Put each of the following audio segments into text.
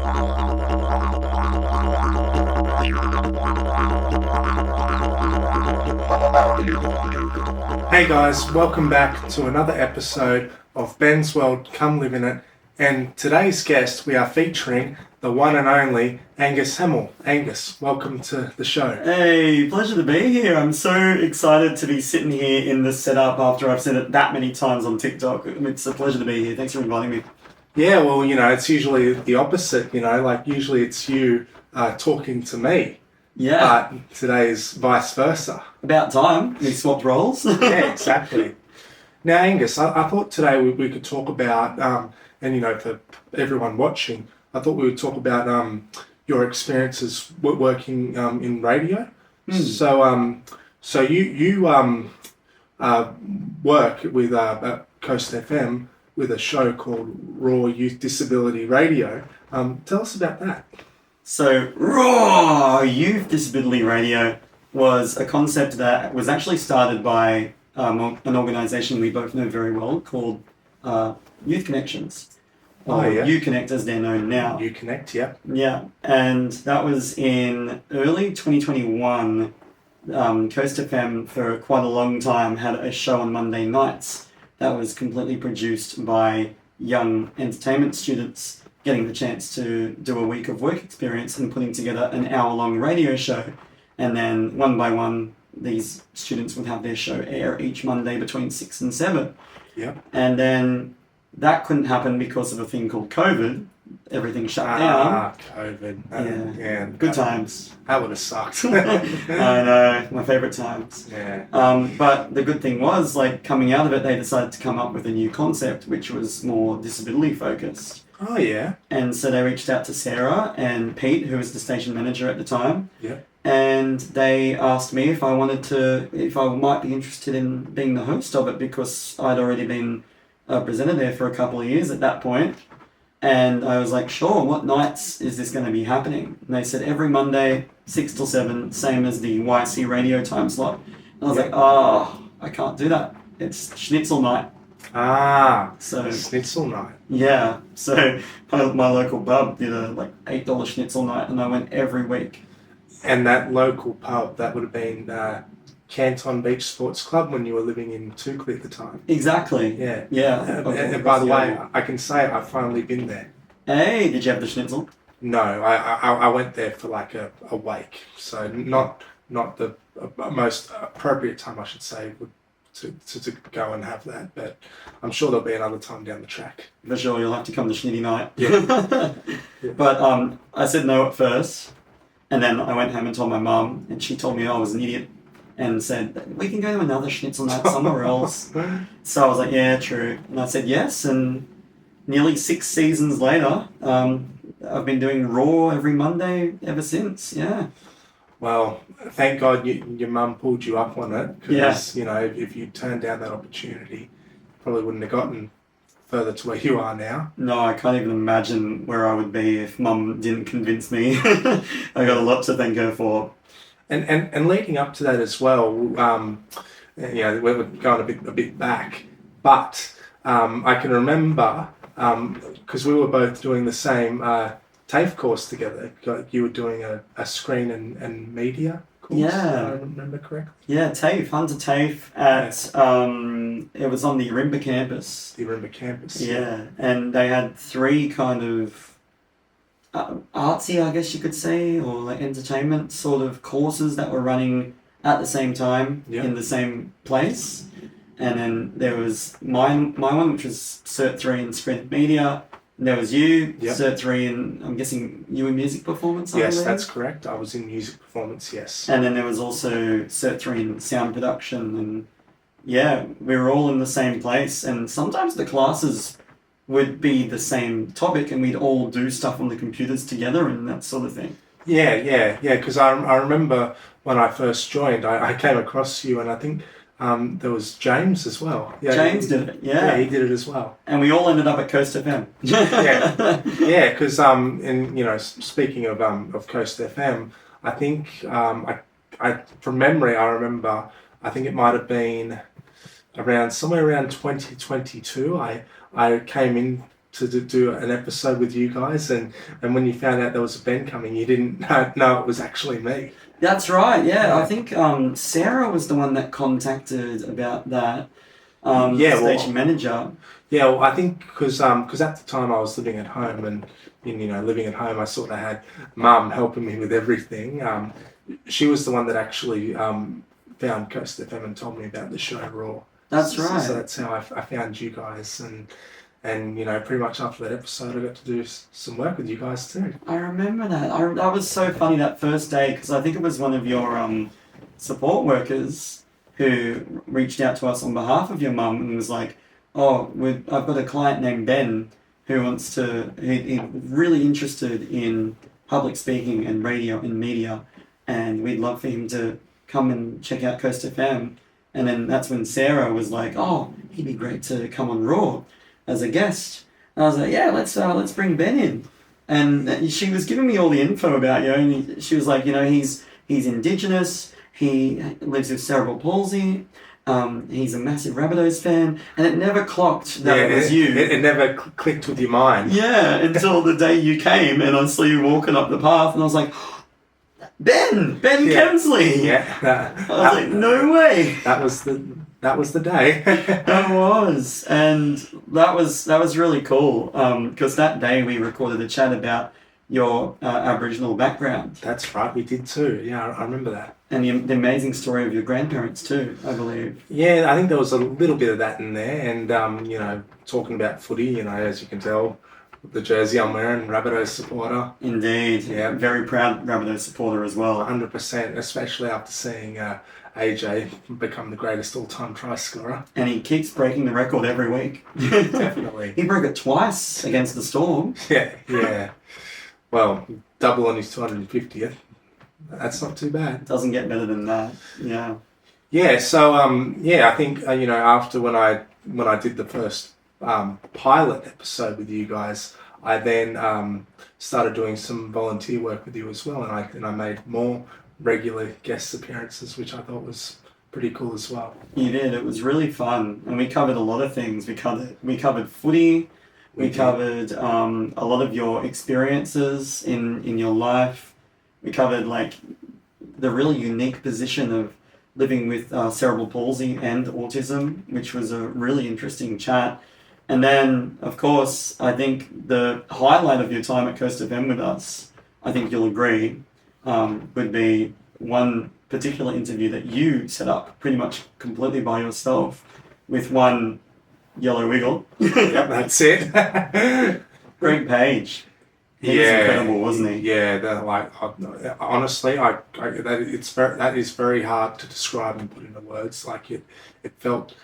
Hey guys, welcome back to another episode of Ben's World, Come Live in It. And today's guest, we are featuring the one and only Angus Hamill. Angus, welcome to the show. Hey, pleasure to be here. I'm so excited to be sitting here in this setup after I've said it that many times on TikTok. It's a pleasure to be here. Thanks for inviting me. Yeah, well, it's usually the opposite, like usually it's you talking to me. Yeah. But today is vice versa. About time we swapped roles. Yeah, exactly. Now, Angus, I thought today we could talk about, and for everyone watching, I thought we would talk about your experiences working in radio. So you work with Coast FM with a show called Raw Youth Disability Radio. Tell us about that. So, Raw Youth Disability Radio was a concept that was actually started by an organisation we both know very well called Youth Connections. Or UConnect as they're known now. UConnect, yeah. Yeah, and that was in early 2021. Coast FM for quite a long time had a show on Monday nights that was completely produced by young entertainment students getting the chance to do a week of work experience and putting together an hour-long radio show. And then one by one, these students would have their show air each Monday between 6 and 7. Yep. And then that couldn't happen because of a thing called COVID. Everything shut down. COVID. Yeah. Good times. That would have sucked. I know, my favourite times. Yeah. But the good thing was, coming out of it, they decided to come up with a new concept, which was more disability focused. Oh, yeah. And so they reached out to Sarah and Pete, who was the station manager at the time. Yeah. And they asked me if I might be interested in being the host of it, because I'd already been a presenter there for a couple of years at that point. And I was like, sure, what nights is this going to be happening? And they said every Monday, 6 till 7, same as the YC radio time slot. And I was like, I can't do that. It's schnitzel night. So schnitzel night. Yeah, so my local pub did a $8 schnitzel night, and I went every week. And that local pub, that would have been Canton Beach Sports Club when you were living in Toukley at the time. Exactly. Yeah. Yeah. And by the way, I can say I've finally been there. Hey, did you have the schnitzel? No, I went there for a wake, so not the most appropriate time, I should say, to go and have that, but I'm sure there'll be another time down the track. For sure, you'll have to come to Schnitty night. Yeah. Yeah. But I said no at first, and then I went home and told my mum, and she told me I was an idiot, and said, we can go to another schnitzel night somewhere else. So I was like, yeah, true. And I said yes, and nearly 6 seasons later, I've been doing Raw every Monday ever since, yeah. Well, thank God your mum pulled you up on it, because if you turned down that opportunity, you probably wouldn't have gotten further to where you are now. No, I can't even imagine where I would be if Mum didn't convince me. I got a lot to thank her for. And leading up to that as well, we're going a bit back, but I can remember because we were both doing the same TAFE course together. You were doing a screen and media course, if I remember correctly. Yeah, TAFE, Hunter TAFE at, it was on the Ourimbah campus. The Ourimbah campus. Yeah, and they had 3 kind of artsy, I guess you could say, or entertainment sort of courses that were running at the same time in the same place. And then there was my one, which was Cert 3 in Screen and Media. There was you, Cert 3 in, I'm guessing you in music performance? Yes, that's correct. I was in music performance, yes. And then there was also Cert 3 in sound production. And yeah, we were all in the same place. And sometimes the classes would be the same topic and we'd all do stuff on the computers together and that sort of thing. Yeah, because I remember when I first joined, I came across you, and I think there was James as well. Yeah, James did it, yeah. Yeah, he did it as well. And we all ended up at Coast FM. yeah, because speaking of Coast FM, I think I from memory I remember, I think it might have been somewhere around 2022. I came in do an episode with you guys, and when you found out there was a Ben coming, you didn't know it was actually me. That's right. Yeah, I think Sarah was the one that contacted about that. Station manager. Yeah, well, I think because at the time I was living at home, and living at home, I sort of had Mum helping me with everything. She was the one that actually found Coast FM and told me about the show Raw. That's right. So that's how I found you guys, and pretty much after that episode, I got to do some work with you guys too. I remember that. That was so funny that first day, because I think it was one of your support workers who reached out to us on behalf of your mum and was like, "Oh, I've got a client named Ben who wants to. He's really interested in public speaking and radio and media, and we'd love for him to come and check out Coast FM." And then that's when Sarah was like, "Oh, he'd be great to come on Raw as a guest." And I was like, "Yeah, let's bring Ben in." And she was giving me all the info about you, and she was like, he's Indigenous, he lives with cerebral palsy, he's a massive Rabbitohs fan, and it never clocked that it was you. It never clicked with your mind. Yeah, until the day you came, and I saw you walking up the path, and I was like, Ben Kemsley. Yeah, I was like, no way. That was the day. That was, and that was really cool. Because that day we recorded a chat about your Aboriginal background. That's right, we did too. Yeah, I remember that. And the amazing story of your grandparents too, I believe. Yeah, I think there was a little bit of that in there, and talking about footy, as you can tell, the jersey I'm wearing, Rabbitohs supporter. Indeed. Yeah, very proud Rabbitohs supporter as well. 100%, especially after seeing AJ become the greatest all-time try scorer. And he keeps breaking the record every week. Definitely. He broke it twice against the Storm. Yeah. Well, double on his 250th. That's not too bad. Doesn't get better than that. Yeah. Yeah. So I think after when I did the first pilot episode with you guys, I then started doing some volunteer work with you as well, and I made more regular guest appearances, which I thought was pretty cool as well. You did. It was really fun, and we covered a lot of things. We covered footy. We covered a lot of your experiences in your life. We covered the really unique position of living with cerebral palsy and autism, which was a really interesting chat. And then, of course, I think the highlight of your time at Coast FM with us, I think you'll agree, would be one particular interview that you set up pretty much completely by yourself with one yellow wiggle. Yep, that's it. Greg Page. He was incredible, wasn't he? Yeah, honestly, that is very hard to describe and put into words. It felt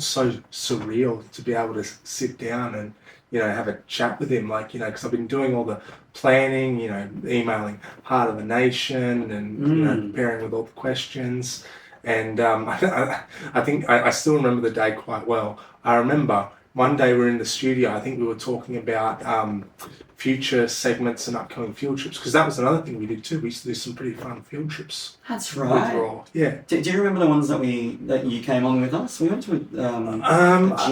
so surreal to be able to sit down and have a chat with him. Because I've been doing all the planning, emailing Heart of the Nation, and preparing with all the questions. And I think I still remember the day quite well. I remember one day we were in the studio. I think we were talking about future segments and upcoming field trips, because that was another thing we did too. We used to do some pretty fun field trips. That's right. Yeah. Do you remember the ones that you came on with us? We went to a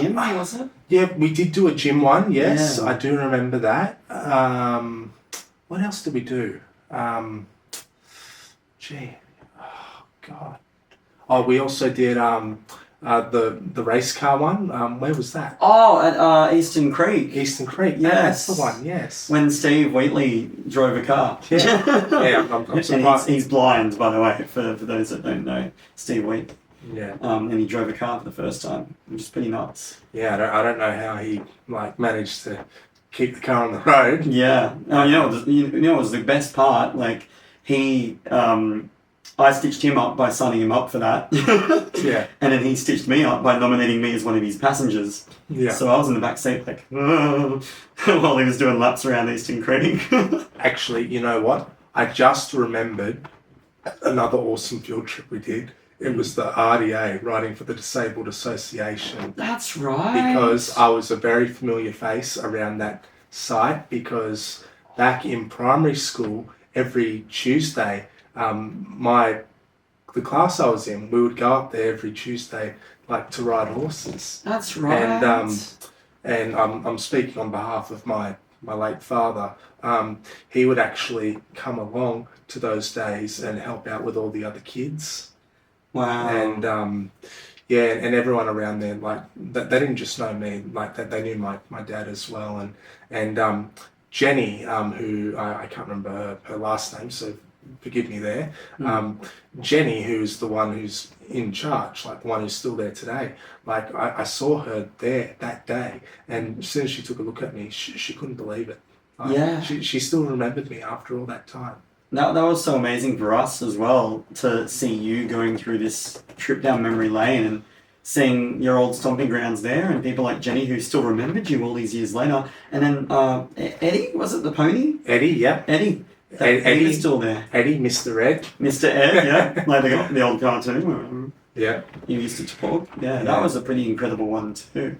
gym, was it? Yeah, we did do a gym one. Yes, yeah. I do remember that. What else did we do? Oh God. Oh, we also did the race car one. Where was that? Oh, at Eastern Creek. Eastern Creek. Yes, that's the one. Yes. When Steve Wheatley drove a car. Yeah. I'm surprised. And he's blind, by the way, for those that don't know. Steve Wheatley. Yeah. And he drove a car for the first time, which is pretty nuts. Yeah, I don't know how he managed to keep the car on the road. Yeah. You know what was the best part? I stitched him up by signing him up for that. Yeah. And then he stitched me up by nominating me as one of his passengers. Yeah. So I was in the back seat while he was doing laps around Eastern Creek. Actually, you know what? I just remembered another awesome field trip we did. It was the RDA, Riding for the Disabled Association. That's right. Because I was a very familiar face around that site, because back in primary school, every Tuesday, the class I was in, we would go up there every Tuesday, to ride horses. That's right. And and I'm speaking on behalf of my late father. He would actually come along to those days and help out with all the other kids. Wow. And yeah, and everyone around there, like they didn't just know me, like they knew my dad as well. And Jenny, who I can't remember her last name, so forgive me there. Jenny, who's the one who's in charge, like the one who's still there today. Like I saw her there that day, and as soon as she took a look at me, she couldn't believe it. Like, Yeah. She still remembered me after all that time. That was so amazing for us as well to see you going through this trip down memory lane and seeing your old stomping grounds there and people like Jenny who still remembered you all these years later. And then Eddie, was it the pony? Eddie, yeah. Eddie. Eddie was still there. Eddie, Mr. Ed. Mr. Ed, yeah. Like the old cartoon. Yeah. You used to talk. Yeah, that was a pretty incredible one too.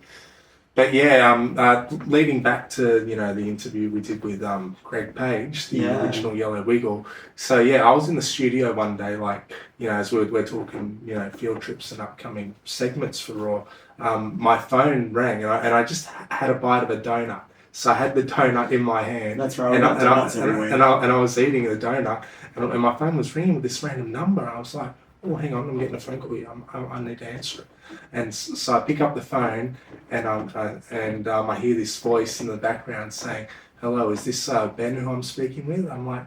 But yeah, leading back to the interview we did with Greg Page, the original Yellow Wiggle. So yeah, I was in the studio one day, like as we're talking, field trips and upcoming segments for Raw. My phone rang, and I just had a bite of a donut. So I had the donut in my hand. That's right. And I was eating the donut, and my phone was ringing with this random number. I was like, oh, hang on, I'm getting a phone call here. I need to answer it. And so I pick up the phone, and I hear this voice in the background saying, hello, is this Ben who I'm speaking with? I'm like,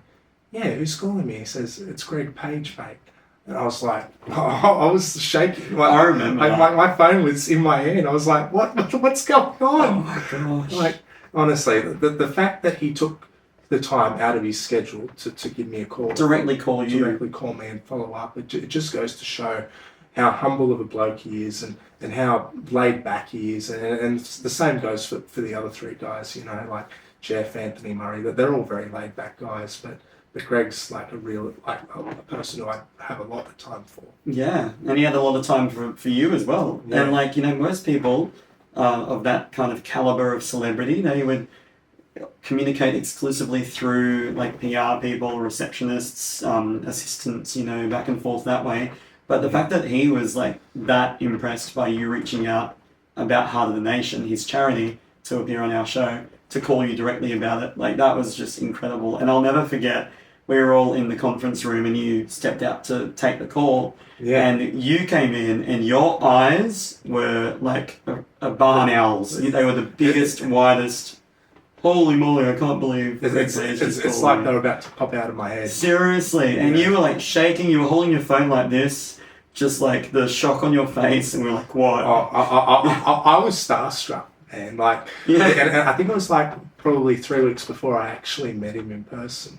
yeah, who's calling me? He says, it's Greg Page, mate. And I was like, I was shaking. Like, I remember. My phone was in my hand. I was like, what's going on? Oh my gosh. Like, honestly, the fact that he took the time out of his schedule to give me a call. Directly call me and follow up. It just goes to show how humble of a bloke he is and how laid back he is. And the same goes for the other three guys, like Jeff, Anthony, Murray. They're all very laid back guys, but Greg's like a person who I have a lot of time for. Yeah, and he had a lot of time for you as well. Yeah. And most people of that kind of caliber of celebrity, they would communicate exclusively through like PR people, receptionists, assistants, back and forth that way. But the fact that he was like that impressed by you reaching out about Heart of the Nation, his charity, to appear on our show, to call you directly about it, like that was just incredible. And I'll never forget, we were all in the conference room and you stepped out to take the call. Yeah. And you came in and your eyes were like a barn owl's. They were the biggest, widest. Holy moly, I can't believe it's like they were about to pop out of my head. Seriously. And you were like shaking, you were holding your phone like this, just like the shock on your face, and we were like, what? I was starstruck, man. Like, and I think it was like probably 3 weeks before I actually met him in person.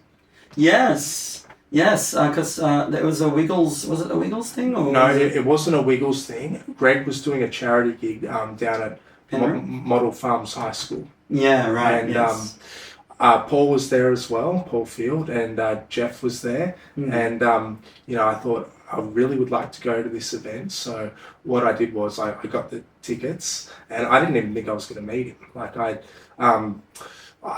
Yes, because there was a Wiggles, was it a Wiggles thing? Or no, it wasn't a Wiggles thing. Greg was doing a charity gig down at Model Farms High School. Yeah, right. And Paul was there as well, Paul Field, and Jeff was there. And I thought I really would like to go to this event. So what I did was I got the tickets, and I didn't even think I was going to meet him. Like I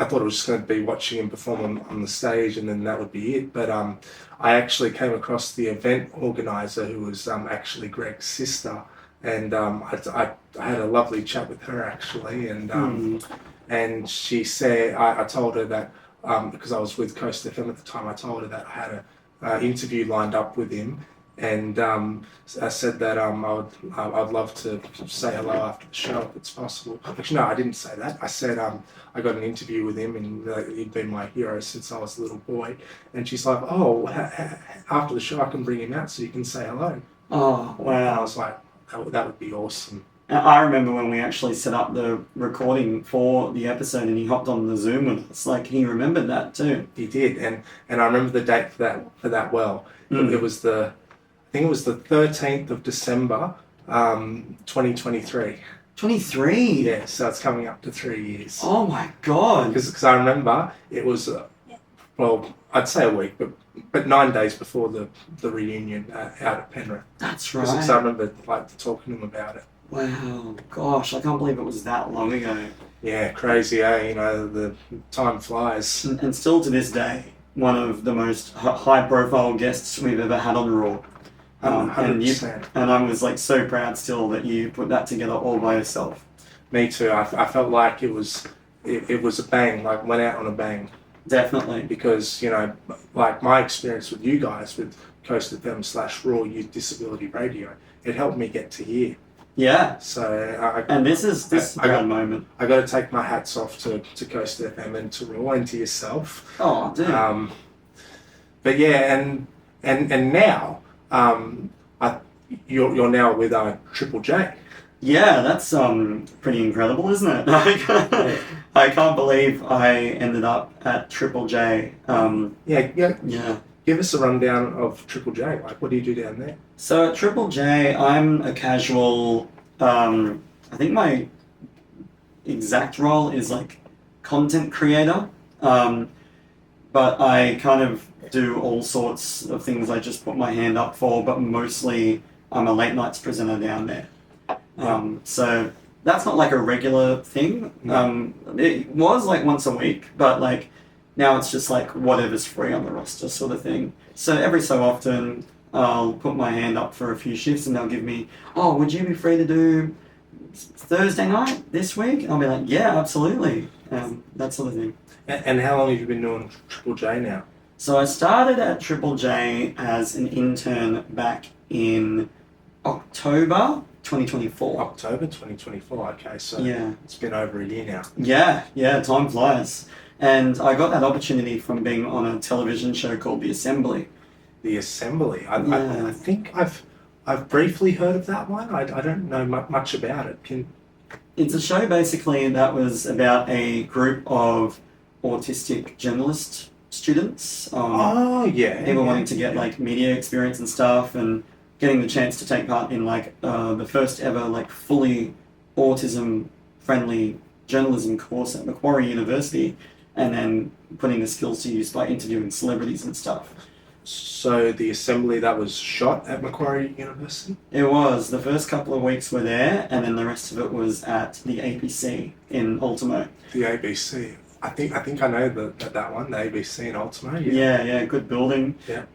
thought it was just going to be watching him perform on the stage, and then that would be it. But I actually came across the event organizer, who was actually Greg's sister, and I had a lovely chat with her actually, and she said, I told her that, because I was with Coast FM at the time, I told her that I had an interview lined up with him, and I said that I'd love to say hello after the show if it's possible. Actually, no, I didn't say that. I said I got an interview with him, and he'd been my hero since I was a little boy. And she's like, oh, after the show I can bring him out so you can say hello. Oh, wow. And I was like, that would be awesome. I remember when we actually set up the recording for the episode and he hopped on the Zoom with us. Like, he remembered that too. He did, and I remember the date for that well. It was I think it was the 13th of December, 2023. 23? Yeah, so it's coming up to 3 years. Oh my God. Because I remember it was, I'd say a week, but 9 days before the reunion out at Penrith. That's right. Because I remember talking to him about it. Wow, gosh, I can't believe it was that long ago. Yeah, crazy, eh? The time flies. And still to this day, one of the most high-profile guests we've ever had on Raw. 100%. And I was like so proud still that you put that together all by yourself. Me too. I felt like it was a bang, like went out on a bang. Definitely. Because, like my experience with you guys with Coast FM / Raw Youth Disability Radio, it helped me get to here. Yeah. So this is a proud moment. I got to take my hats off to Coast FM and to Raw and to yourself. Oh, dude. But yeah, and now you're now with Triple J. Yeah, that's pretty incredible, isn't it? I can't believe I ended up at Triple J. Yeah. Give us a rundown of Triple J. Like, what do you do down there? So at Triple J, I'm a casual. I think my exact role is like content creator, but I kind of do all sorts of things. I just put my hand up for, but mostly I'm a late nights presenter down there. So that's not like a regular thing. It was like once a week, but like now it's just like whatever's free on the roster sort of thing. So every so often I'll put my hand up for a few shifts and they'll give me, oh, would you be free to do Thursday night this week? And I'll be like, yeah, absolutely. That sort of thing. And how long have you been doing Triple J now? So I started at Triple J as an intern back in October 2024. October 2024, okay, so yeah. It's been over a year now. Yeah, time flies. And I got that opportunity from being on a television show called The Assembly. The Assembly? I think I've briefly heard of that one. I don't know much about it. It's a show basically that was about a group of autistic journalist students. People wanting to get like media experience and stuff, and getting the chance to take part in like the first ever like fully autism friendly journalism course at Macquarie University, and then putting the skills to use by interviewing celebrities and stuff. So The Assembly, that was shot at Macquarie University? It was. The first couple of weeks were there, and then the rest of it was at the APC in Ultimo. The ABC. I think I know that one, the ABC in Ultimo. Yeah, good building. Yeah.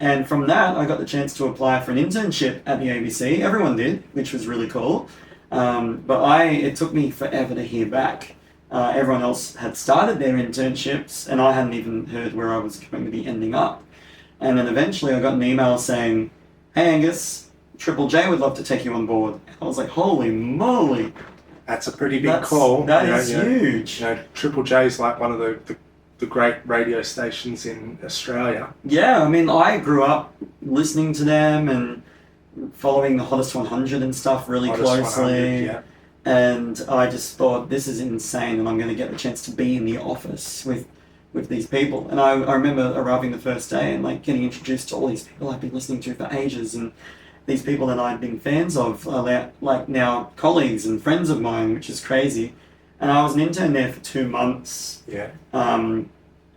And from that, I got the chance to apply for an internship at the ABC. Everyone did, which was really cool. But it took me forever to hear back. Everyone else had started their internships, and I hadn't even heard where I was going to be ending up. And then eventually I got an email saying, hey Angus, Triple J would love to take you on board. I was like, holy moly. That's a pretty big call. That is huge. Triple J is like one of the great radio stations in Australia. Yeah, I mean, I grew up listening to them and following the Hottest 100 and stuff really closely. Yeah. And I just thought, this is insane, and I'm going to get the chance to be in the office with these people. And I remember arriving the first day and like getting introduced to all these people I've been listening to for ages, and these people that I'd been fans of are like now colleagues and friends of mine, which is crazy. And I was an intern there for 2 months. Yeah. And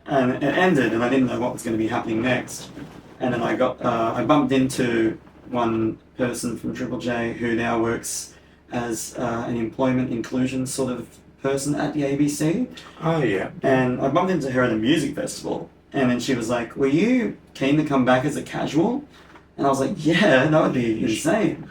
it ended, and I didn't know what was going to be happening next. And then I bumped into one person from Triple J who now works as an employment inclusion sort of person at the ABC. Oh, yeah. And I bumped into her at a music festival, and then she was like, were you keen to come back as a casual? And I was like, yeah, that would be insane.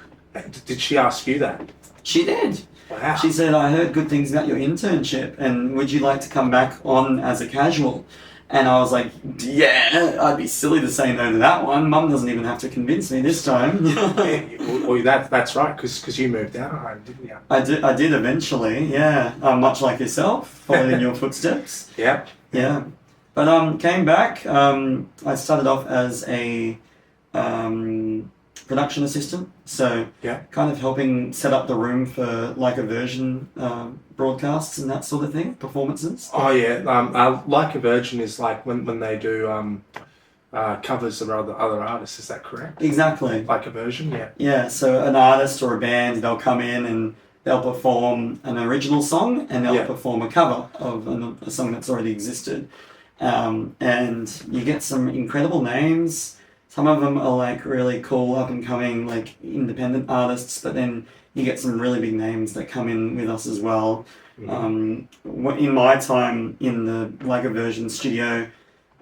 Did she ask you that? She did. Wow. She said, I heard good things about your internship, and would you like to come back on as a casual? And I was like, yeah, I'd be silly to say no to that one. Mum doesn't even have to convince me this time. Well, that's right, because you moved out of home, didn't you? I did eventually, yeah. Much like yourself, followed in your footsteps. Yep. Yeah. But came back. I started off as a production assistant, so kind of helping set up the room for like a version broadcasts and that sort of thing, performances. Oh yeah, Like a Virgin is like when they do covers of other artists. Is that correct? Exactly. Like a Version, yeah. Yeah, so an artist or a band, they'll come in and they'll perform an original song, and they'll perform a cover of a song that's already existed, and you get some incredible names. Some of them are like really cool, up and coming, like independent artists, but then you get some really big names that come in with us as well. Mm-hmm. In my time in the Like a Version studio,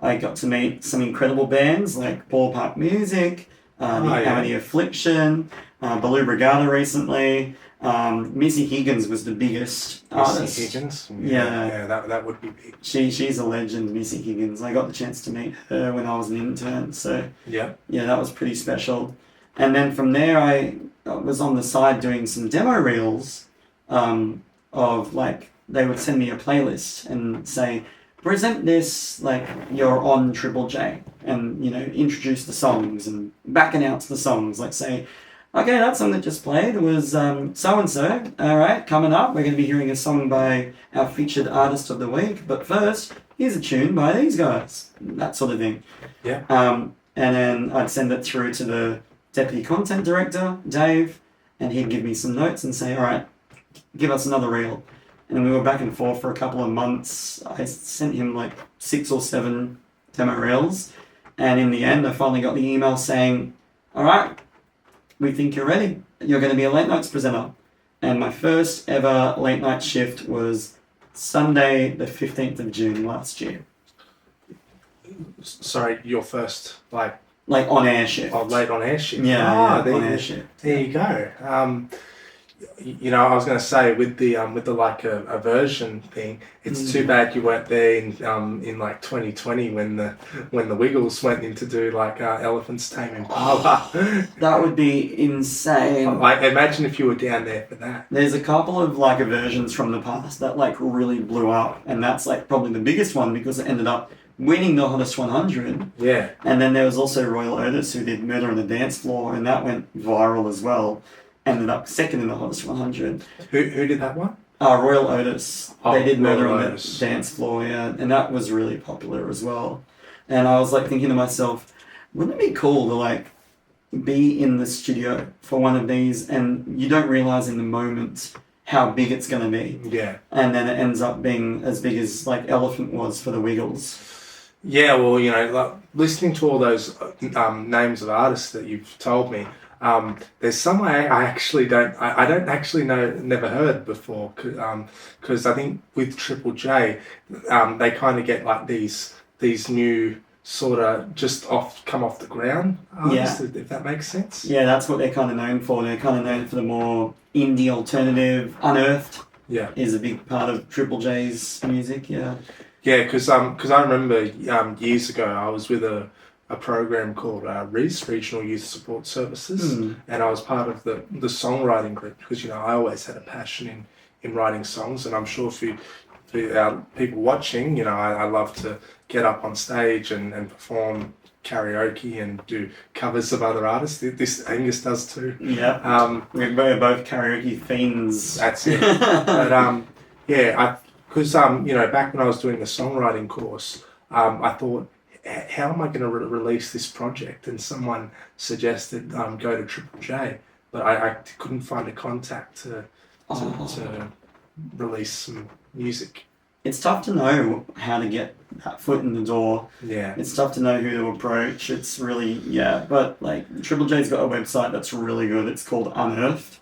I got to meet some incredible bands like Ballpark Music, the Amity Affliction, Baloo Brigada recently, Missy Higgins was the biggest artist. Missy Higgins? Yeah. That would be big. She's a legend, Missy Higgins. I got the chance to meet her when I was an intern, so Yeah. yeah, that was pretty special. And then from there, I was on the side doing some demo reels of like, they would send me a playlist and say, present this like you're on Triple J, and introduce the songs and back announce the songs. Like say, okay, that song that just played was so and so. All right, coming up, we're going to be hearing a song by our featured artist of the week. But first, here's a tune by these guys. That sort of thing. Yeah. And then I'd send it through to the deputy content director, Dave, and he'd give me some notes and say, all right, give us another reel. And we were back and forth for a couple of months. I sent him like 6 or 7 demo reels. And in the end, I finally got the email saying, all right, we think you're ready. You're going to be a late nights presenter. And my first ever late night shift was Sunday, the 15th of June last year. Sorry, your first, like on air shift. Oh, late on air shift. Yeah, on air shift. There you go. I was going to say with the like a version thing, it's too bad you weren't there in like 2020 when the Wiggles went in to do like Elephant's Tame Impala. That would be insane. Like imagine if you were down there for that. There's a couple of like versions from the past that like really blew up, and that's like probably the biggest one because it ended up winning the Hottest 100. Yeah. And then there was also Royal Otis who did Murder on the Dance Floor, and that went viral as well. Ended up second in the Hottest 100. Who did that one? Royal Otis. They did Murder Royal on Otis. the Dance Floor, yeah. And that was really popular as well. And I was like thinking to myself, wouldn't it be cool to like be in the studio for one of these and you don't realise in the moment how big it's going to be. Yeah. And then it ends up being as big as like Elephant was for the Wiggles. Yeah, well, like listening to all those names of artists that you've told me, there's some I actually don't know, never heard before, because I think with Triple J, they kind of get like these new sort of just come off the ground artists, if that makes sense. Yeah, that's what they're kind of known for. They're kind of known for the more indie alternative. Unearthed is a big part of Triple J's music, yeah. Yeah, because I remember years ago I was with a program called RIS, Regional Youth Support Services, and I was part of the songwriting group because I always had a passion in writing songs, and I'm sure for people watching, I love to get up on stage and perform karaoke and do covers of other artists. This Angus does too. Yeah, we're both karaoke fiends. That's it. But because back when I was doing the songwriting course, I thought, how am I going to release this project? And someone suggested go to Triple J, but I couldn't find a contact to release some music. It's tough to know how to get that foot in the door. Yeah. It's tough to know who to approach. It's really, but like Triple J's got a website that's really good. It's called Unearthed.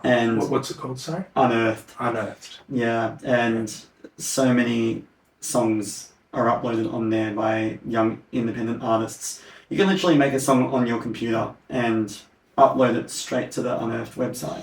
And what's it called, sorry? Unearthed. Unearthed. Yeah, and so many songs are uploaded on there by young independent artists. You can literally make a song on your computer and upload it straight to the Unearthed website.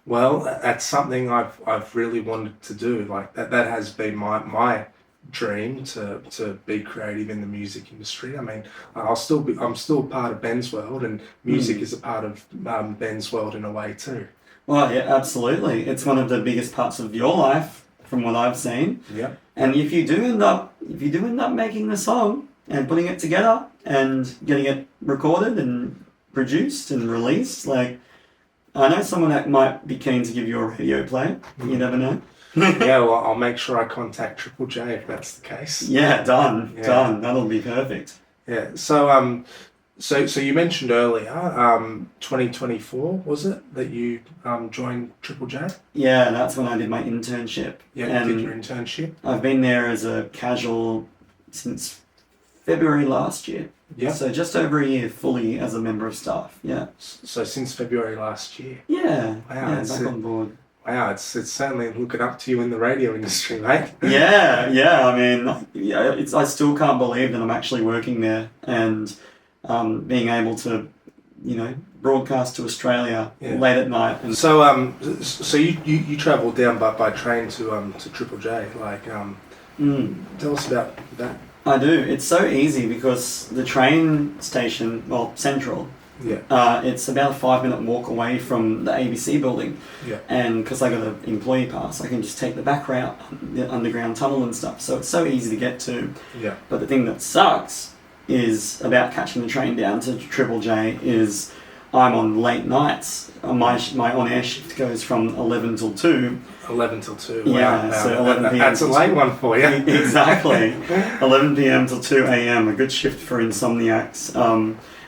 Well, that's something I've really wanted to do. Like that has been my dream to be creative in the music industry. I mean, I'm still part of Ben's world, and music is a part of Ben's world in a way too. Well, yeah, absolutely. It's one of the biggest parts of your life, from what I've seen. Yeah. And if you do end up making the song and putting it together and getting it recorded and produced and released, like, I know someone that might be keen to give you a radio play. You never know. Yeah, well, I'll make sure I contact Triple J if that's the case. Yeah, done. That'll be perfect. Yeah. So so you mentioned earlier, 2024 was it that you joined Triple J? Yeah, that's when I did my internship. Yeah, you did your internship. I've been there as a casual since February last year. Yeah. So just over a year fully as a member of staff. Yeah. So since February last year. Yeah. Wow. Yeah, back on board. Wow, it's certainly looking up to you in the radio industry, mate. Yeah. I mean, I still can't believe that I'm actually working there and being able to, broadcast to Australia Yeah. late at night. And So you travelled down by train to Triple J. Like, tell us about that. I do. It's so easy because the train station, well, Central, Yeah. it's about a 5-minute walk away from the ABC building. Yeah. And because I got an employee pass, I can just take the back route, the underground tunnel and stuff. So it's so easy to get to. Yeah. But the thing that sucks is about catching the train down to Triple J is I'm on late nights. My on-air shift goes from 11 till 2. 11 till 2. Yeah, Wow. so 11 p.m. That's a late one for you. Exactly. 11 p.m. till 2 a.m. A good shift for insomniacs.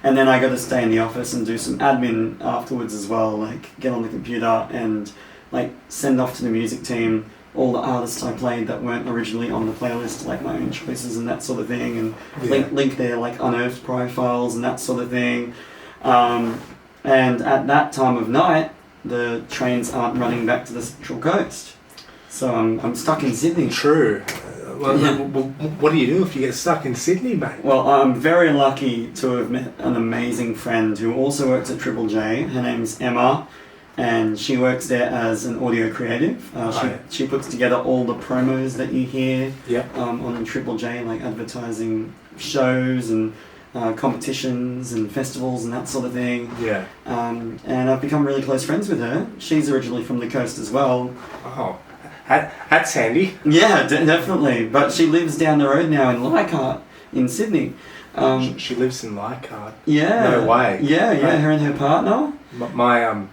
And then I got to stay in the office and do some admin afterwards as well, like get on the computer and like send off to the music team all the artists I played that weren't originally on the playlist, like my own choices and that sort of thing, and link their like unearthed profiles and that sort of thing. And at that time of night, the trains aren't running back to the Central Coast, so I'm stuck in Sydney. True. Well, what do you do if you get stuck in Sydney, mate? Well, I'm very lucky to have met an amazing friend who also works at Triple J. Her name's Emma, and she works there as an audio creative. She puts together all the promos that you hear on Triple J, like advertising shows and competitions and festivals and that sort of thing. Yeah. And I've become really close friends with her. She's originally from the coast as well. Oh, that's handy. Yeah, definitely. But she lives down the road now in Leichhardt in Sydney. She lives in Leichhardt. Yeah. No way. Yeah, her and her partner. My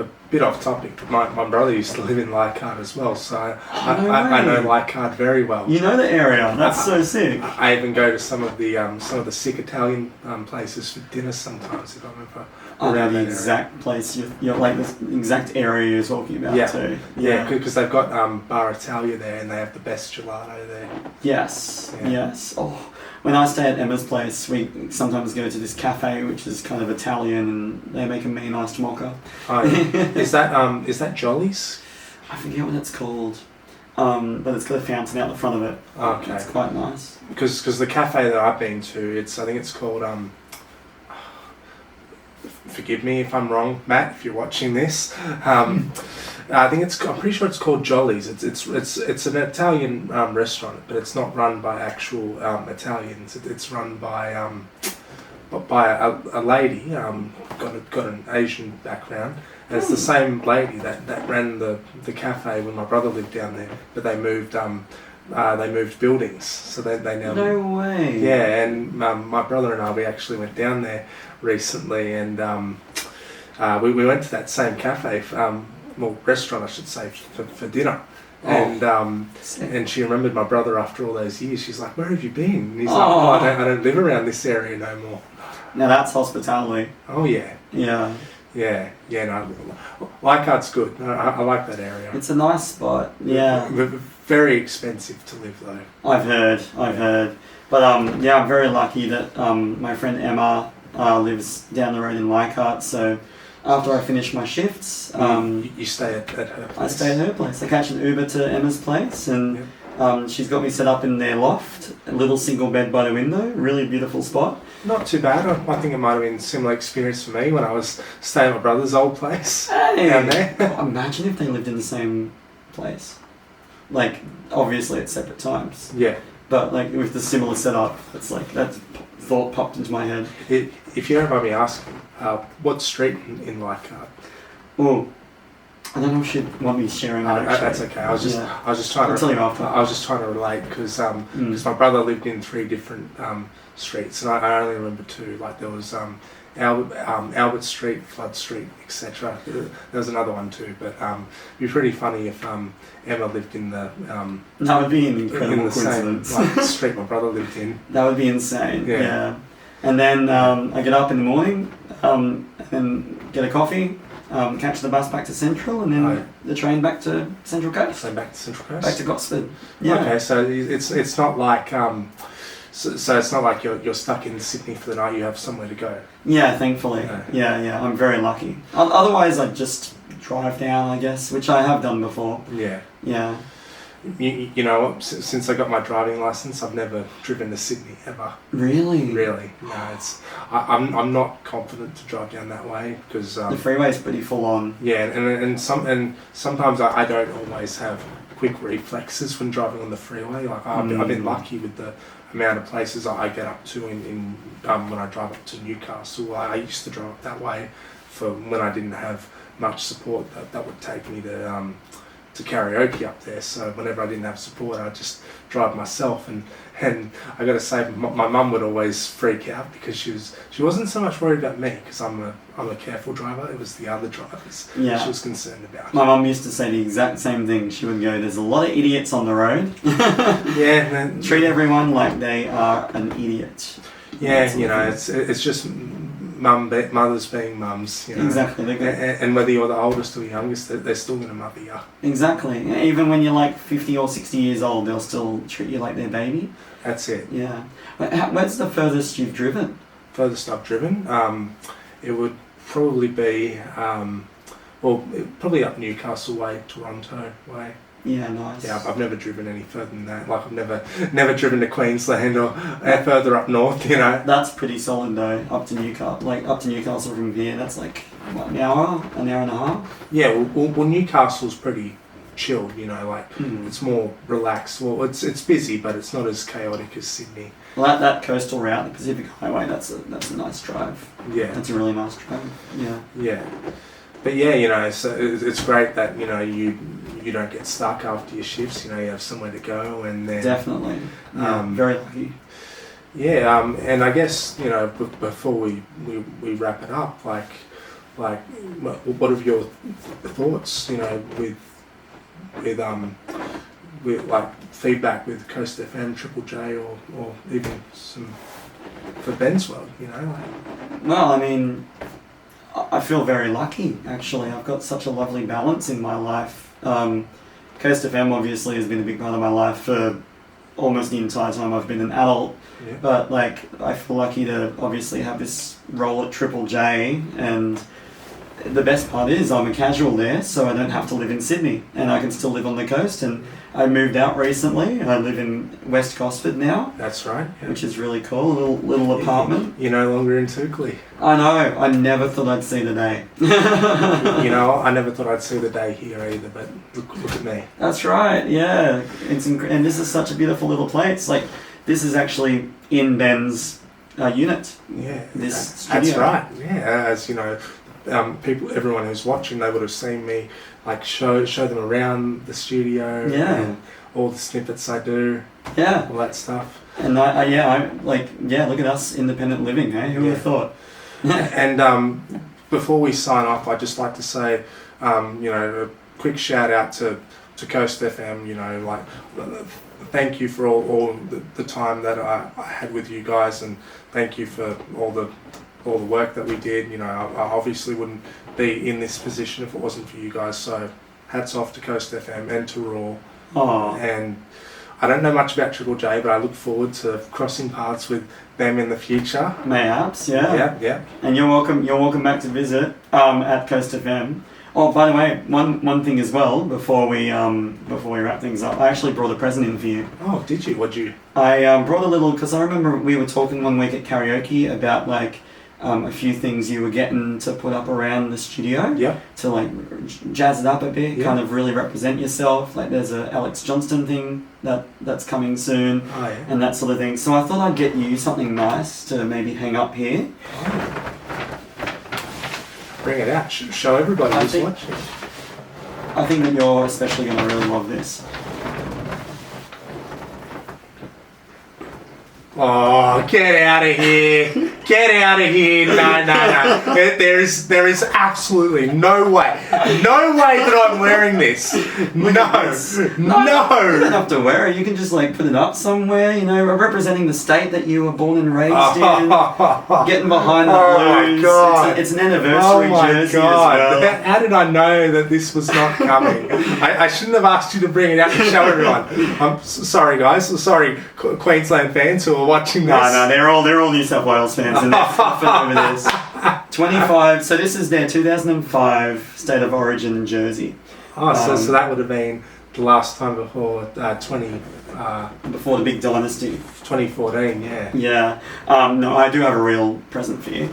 a bit off topic, but my brother used to live in Leichhardt as well, so I know Leichhardt very well. You know the area. That's so sick. I even go to some of the sick Italian places for dinner sometimes if I'm ever around the that exact area. place you're like the exact area you're talking about too. Yeah, because they've got Bar Italia there and they have the best gelato there. Yes. Yeah. Yes. Oh, when I stay at Emma's place, we sometimes go to this cafe which is kind of Italian, and they make a mean iced mocha. Oh, yeah. Is that Jolly's? I forget what it's called, but it's got a fountain out the front of it. Okay. It's quite nice. Because the cafe that I've been to, I think it's called forgive me if I'm wrong, Matt, if you're watching this. I'm pretty sure it's called Jolly's. It's an Italian restaurant, but it's not run by actual Italians. It's run by a lady got an Asian background. And it's the same lady that ran the cafe when my brother lived down there, but they moved buildings, so they now. No way. Yeah, and my brother and I, we actually went down there recently, and we went to that same cafe, restaurant I should say, for dinner. And she remembered my brother after all those years. She's like, "Where have you been?" And he's like, I don't live around this area no more." Now that's hospitality. Oh yeah. Yeah. Yeah, no, Leichhardt's good. I like that area. It's a nice spot. Yeah. Very expensive to live though. I've heard. But I'm very lucky that my friend Emma lives down the road in Leichhardt. So after I finish my shifts, you stay at her place. I stay at her place. I catch an Uber to Emma's place, and she's got me set up in their loft, a little single bed by the window, really beautiful spot. Not too bad. I think it might have been a similar experience for me when I was staying at my brother's old place down there. Imagine if they lived in the same place. Like, obviously at separate times. Yeah. But like with the similar setup, it's like that thought popped into my head. If you don't mind me asking, what street in Leichhardt? Oh, I don't know if she'd want me sharing that. That's okay. I was just trying I'll tell you after. I was just trying to relate because my brother lived in 3 different streets, and I only remember 2. Like there was Albert Street, Flood Street, etc. There was another one too, but it'd be pretty funny if Emma lived in the that would be an incredible in the coincidence. same street my brother lived in. That would be insane. Yeah. And then I get up in the morning, and get a coffee, catch the bus back to Central, and then the train back to Central Coast. So back to Central Coast. Back to Gosford. Yeah. Okay, so it's not like so it's not like you're stuck in Sydney for the night. You have somewhere to go. Yeah, thankfully. Yeah. I'm very lucky. Otherwise, I'd just drive down, I guess, which I have done before. Yeah. Yeah. you know, since I got my driving license, I've never driven to Sydney ever. Really? Really, no. I'm not confident to drive down that way because The freeway's pretty full on. yeah, and sometimes I don't always have quick reflexes when driving on the freeway. Like I've been lucky with the amount of places I get up to in when I drive up to Newcastle. I used to drive up that way for when I didn't have much support that would take me to karaoke up there. So whenever I didn't have support, I'd just drive myself. And I got to say, my mum would always freak out because she wasn't so much worried about me because I'm a careful driver. It was the other drivers Yeah. she was concerned about. My mum used to say the exact same thing. She would go, "There's a lot of idiots on the road. Yeah, man. Treat everyone like they are an idiot." Yeah, you know, it's just mothers being mums, you know. Exactly. And whether you're the oldest or the youngest, they're still going to mother you. Exactly. Even when you're like 50 or 60 years old, they'll still treat you like their baby. That's it. Yeah. Where's the furthest you've driven? Furthest I've driven, it would probably be, probably up Newcastle way, Toronto way. Yeah, nice. Yeah, I've never driven any further than that. Like I've never driven to Queensland or further up north, you know. That's pretty solid though. Up to Newcastle from here. That's like what, an hour and a half. Yeah, well Newcastle's pretty chilled, you know. Like it's more relaxed. Well, it's busy, but it's not as chaotic as Sydney. Well, that coastal route, the Pacific Highway, that's a nice drive. Yeah, that's a really nice drive. Yeah. Yeah, but yeah, you know, so it's great that you know you don't get stuck after your shifts. You know, you have somewhere to go, and then definitely, very lucky. Yeah, and I guess you know before we wrap it up, like what are your thoughts? You know, with like feedback with Coast FM, Triple J, or even some for Ben's World. You know, like. Well, I mean, I feel very lucky actually. I've got such a lovely balance in my life. Coast FM obviously has been a big part of my life for almost the entire time I've been an adult. Yeah. But like, I feel lucky to obviously have this role at Triple J, and the best part is I'm a casual there, so I don't have to live in Sydney, and I can still live on the coast. And I moved out recently. I live in West Gosford now. That's right. Yeah. Which is really cool. A little apartment. You're no longer in Toukley. I know. I never thought I'd see the day. You know, I never thought I'd see the day here either. But look at me. That's right. Yeah, and this is such a beautiful little place. Like, this is actually in Ben's unit. Yeah, this that's studio. right. Yeah, as you know. Everyone who's watching, they would have seen me like show them around the studio and all the snippets I do, all that stuff. And look at us, independent living, hey? Who would have thought? And before we sign off, I'd just like to say, you know, a quick shout out to Coast FM. You know, like thank you for all the time that I had with you guys, and thank you for all the work that we did. You know, I obviously wouldn't be in this position if it wasn't for you guys. So, hats off to Coast FM and to Raw. Oh. And I don't know much about Triple J, but I look forward to crossing paths with them in the future. Mayhaps, yeah. Yeah. And you're welcome back to visit at Coast FM. Oh, by the way, one thing as well before we wrap things up, I actually brought a present in for you. Oh, did you? What'd you? I brought a little, because I remember we were talking one week at karaoke about like. A few things you were getting to put up around the studio to like jazz it up a bit, kind of really represent yourself. Like there's a Alex Johnston thing that's coming soon, and that sort of thing. So I thought I'd get you something nice to maybe hang up here. Bring it out. Show everybody who's watching. I think that you're especially going to really love this. Oh, get out of here. Get out of here. No. There is absolutely no way that I'm wearing this. No. You don't have to wear it. You can just like put it up somewhere, you know, representing the state that you were born and raised in. Getting behind the blues. My God. It's an anniversary jersey as well. How did I know that this was not coming? I shouldn't have asked you to bring it out and show everyone. I'm sorry, guys. Sorry, Queensland fans who are watching this. No, they're all New South Wales fans, and they're flipping over this. 25. So this is their 2005 State of Origin jersey. Oh, so that would have been the last time before 20, Before the big dynasty. 2014, yeah. Yeah. No, I do have a real present for you.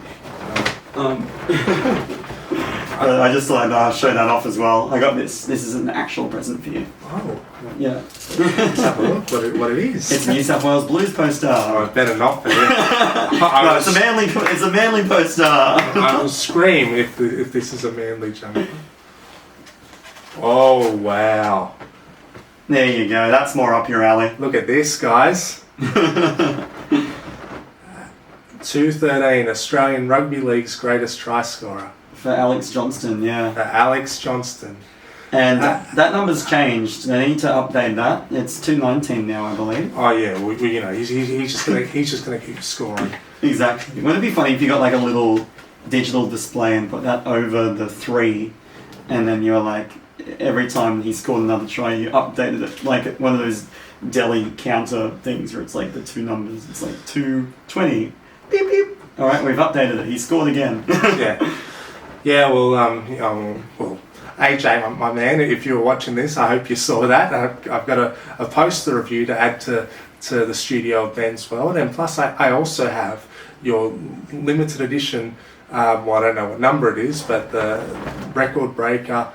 I just thought I'd show that off as well. I got this. This is an actual present for you. Oh, Yeah. let's have a look what it is. It's a New South Wales Blues poster. Oh, it better not be. No, it's a Manly poster. I will scream if this is a Manly jumper. Oh, wow. There you go. That's more up your alley. Look at this, guys. 213, Australian Rugby League's greatest try scorer. For Alex Johnston, yeah. Alex Johnston. And that number's changed. They need to update that. It's 219 now, I believe. Oh yeah, we you know he's just gonna keep scoring. Exactly. Wouldn't it be funny if you got like a little digital display and put that over the 3, and then you're like, every time he scored another try, you updated it like one of those deli counter things where it's like the 2 numbers. It's like 220. Beep beep. All right, we've updated it. He scored again. Yeah. Yeah. Well, AJ, my man, if you were watching this, I hope you saw that. I've got a poster of you to add to the studio of Ben's World, and plus I also have your limited edition. Well, I don't know what number it is, but the Record Breaker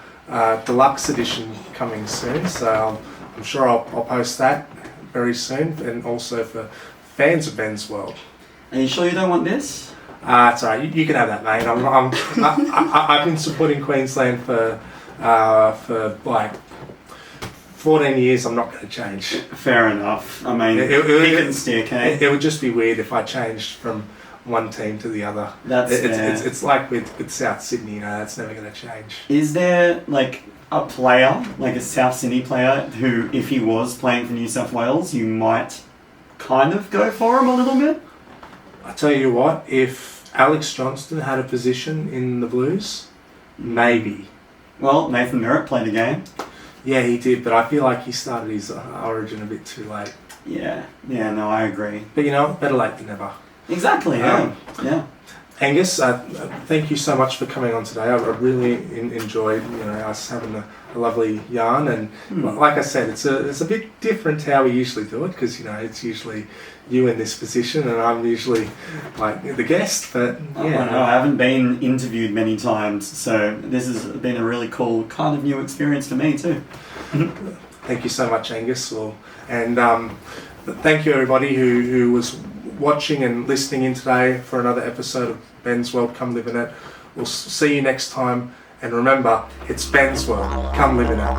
deluxe edition coming soon. So I'm sure I'll post that very soon, and also for fans of Ben's World. Are you sure you don't want this? It's alright. You can have that, mate. I've been supporting Queensland for like 14 years. I'm not going to change. Fair enough. I mean, he can steer, okay? It would just be weird if I changed from one team to the other. That's fair. It's like with South Sydney. You know, that's never going to change. Is there like a player, like a South Sydney player, who, if he was playing for New South Wales, you might kind of go for him a little bit? I tell you what, if Alex Johnston had a position in the Blues, maybe. Well, Nathan Merritt played a game. Yeah, he did, but I feel like he started his origin a bit too late. Yeah, no, I agree. But you know, better late than never. Exactly, yeah. Angus, thank you so much for coming on today. I really enjoyed, us having a lovely yarn, and like I said, it's a bit different to how we usually do it, because it's usually you in this position and I'm usually like the guest. But I haven't been interviewed many times, so this has been a really cool kind of new experience for me too. Thank you so much, Angus. And thank you everybody who was watching and listening in today for another episode of Ben's World, Come Live in It. We'll see you next time, and remember, it's Ben's World, come live in it.